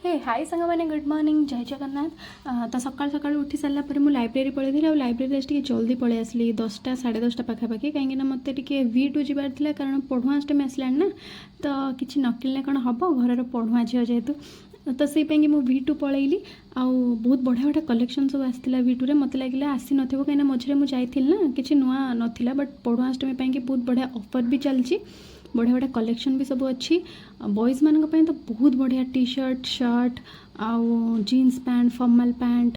हे हाय सांग मैंने good morning जय जगन्नाथ। तो सकाल सकाल उठी सारा पर मुझे लाइब्रेरी पलैली और लाइब्रेरी टी जल्दी पलि आसली 10टा 10:30 पाखापाखि कहीं मत V2 जबार था कारण पढ़ुआ टाइम आसला ना तो किसी नकिले कौन हम घर पढ़ुआ झील जेहेतु तो से V2 पलैली आउ बहुत बढ़िया बढ़िया कलेक्शन सब आसाला V2 मत लगे आसी ना कहीं मझे मुझे ना कि नुआ नाला बट पढ़ुआष्टमी की बहुत बढ़िया ऑफर भी चलती बढ़िया बढ़िया कलेक्शन भी सब अच्छी बॉयज़ मान तो बहुत बढ़िया टी शर्ट शर्ट आउ जीन्स पैंट फॉर्मल पैंट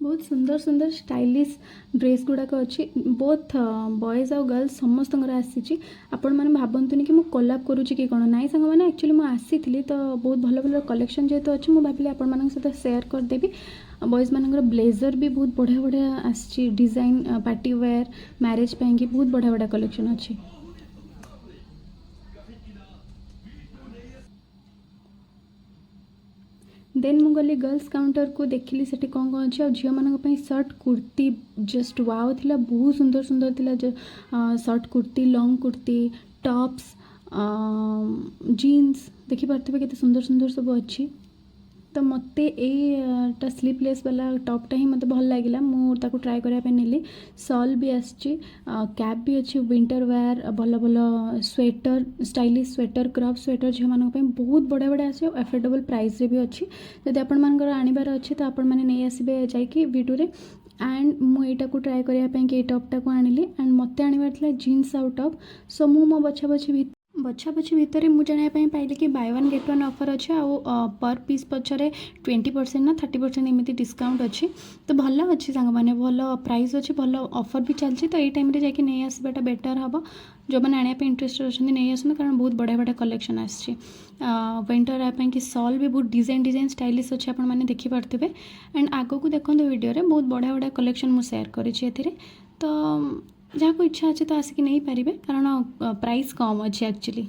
बहुत सुंदर सुंदर स्टाइलिश ड्रेस गुड़ाक अच्छी बोथ बॉयज़ आउ गर्ल्स समस्त आसी आपण मैंने भावतुनि कि कोलाब करुच्ची कि कौन नाई सांग मैंने एक्चुअली मुझे आसी तो बहुत भल भल कलेक्शन जेहतु अच्छी मुझे भाविली आपण सहित सेयार करदेवी बॉयज़ मान ब्लेजर भी बहुत बढ़िया बढ़िया आसी डिजाइन पार्टी वेयर मैरिज की बहुत बढ़िया बढ़िया कलेक्शन अच्छी देन मु गली गर्ल्स काउंटर को देखिली सेठी कौन कौन अच्छी झील मान सर्ट कुर्ती जस्ट वाव थिला बहुत सुंदर सुंदर थिला जो shirt kurti long kurti tops jeans देखिपे के सुंदर सुंदर सब अच्छी तो मत एटा स्लीपलेस वाला टॉपटा ही मत भल लगे मुझे ट्राए करने नेली सॉल भी आसी कैप भी अच्छी विंटर वेयर भल भल sweater stylish sweater crop sweater झील मान बहुत बढ़िया बढ़िया आस एफोर्डेबल प्राइस रे भी अच्छी जब आपण मानकर आनिबार अच्छी तो आपण मैंने नहीं आसबे जाकि V2 रे एंड मुझा ट्राए करने टॉपटा को आनिली एंड मत आनिबार जीन्स आउ टॉप सो मो बछा बछी भितर मुझे जानापी पाइली कि bye one get one offer अच्छे आ पर पीस पछरे 20% ना 30% एमती डिस्काउंट अच्छी तो भल अच्छी सांग मैंने भल प्राइस अच्छी भल ऑफर भी चलती तो ये टाइम जाकि नहीं आसबाटा बेटर हम जो मैंने आने इंटरेस्टेड अच्छा नहीं आसते कारण बहुत बढ़िया बढ़िया कलेक्शन आसी विंटर आपाई कि सॉल भी बहुत डिजाइन स्टाइलिश अच्छे आप देखिपे एंड आग को देखो वीडियो रे बहुत बढ़िया बढ़िया कलेक्शन मुझे सेयार करी तो जहाँ को इच्छा अच्छे तो आसिक नहीं पारे कारण प्राइस कम अच्छे एक्चुअली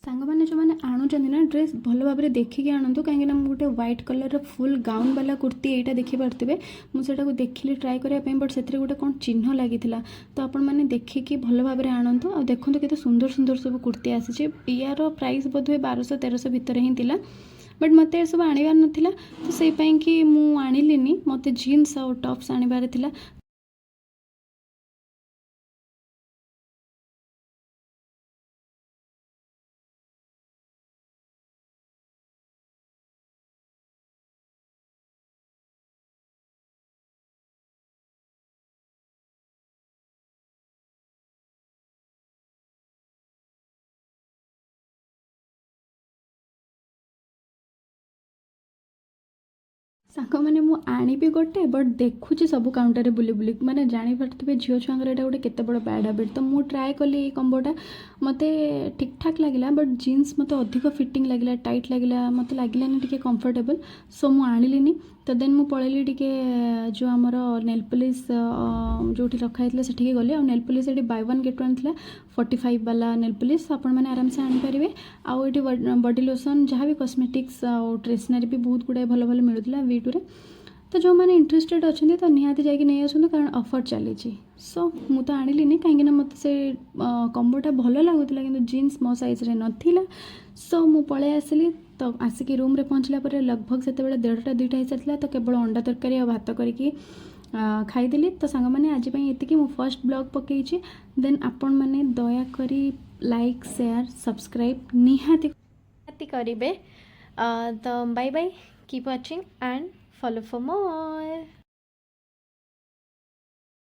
सांग मैंने जो मैंने आणुंट ना ड्रेस भल भाव में देखिए आणतु कहीं गोटे व्हाइट कलर फुल गाउन वाला कुर्ती यहाँ देखिपे मुझे देखिली ट्राए करने बट से गोटे कौन चिन्ह लगी तो आपण मैंने देखिकी भल भाव में आणतु आ देखते केते सुंदर सुंदर सब कुर्ती आसी यार प्राइस बोधे 1200-1300 भितर ही थिला बट मत सब आनिबार नाला तो से कि मुझे आनिलिनी मत जीन्स आउ टॉप्स आनिबार थिला सांग मैंने मुझे गोटे बट देखुची सब काउंटर रे बुली बुली माने जानी पारथिबे झियो छुआंगर एटा गोटे केते बड़ बैड हैबिट तो मु ट्राए कली कम्बोटा मते ठीक ठाक लगिला बट जीन्स मते अधिक फिटिंग लगिला टाइट लगिला मते लागिलानी टिके कंफर्टेबल सो मु आनिलिनी तो देन मु पळेली टिके जो हमर नेल पॉलिश जोठी रखा हैतले सेठी गली आ नेल पॉलिश एटी बाय वन गेट वन थिला 45 वाला नेल पॉलिश आपण माने आराम से आनी परिबे आ एटी बॉडी लोशन जहाँ भी कॉस्मेटिक्स आ ट्रेसनरी भी बहुत गुडा भल भल मिलुला V2 रे तो जो मैंने इंटरेस्टेड अच्छा तो निहाती जाकि नहीं आसतु कारण ऑफर चली सो मु तो आनिलिनी कहीं मत से कम्बोटा भल लगुला कि जीन्स मो साइज रे नथिला सो मु पळे आसिली तो आसिकी रूम रे पहुँचला पर लगभग से 1:30 2टा हो सारी तो केवल अंडा तरकारी और भात करके खाईदेली तो सांग मैंने आज ये मु फर्स्ट ब्लॉग पकई देन आपण मैंने दयाकोरी लाइक शेयर सब्सक्राइब निहाती करेंगे तो bye bye keep watching and follow for more.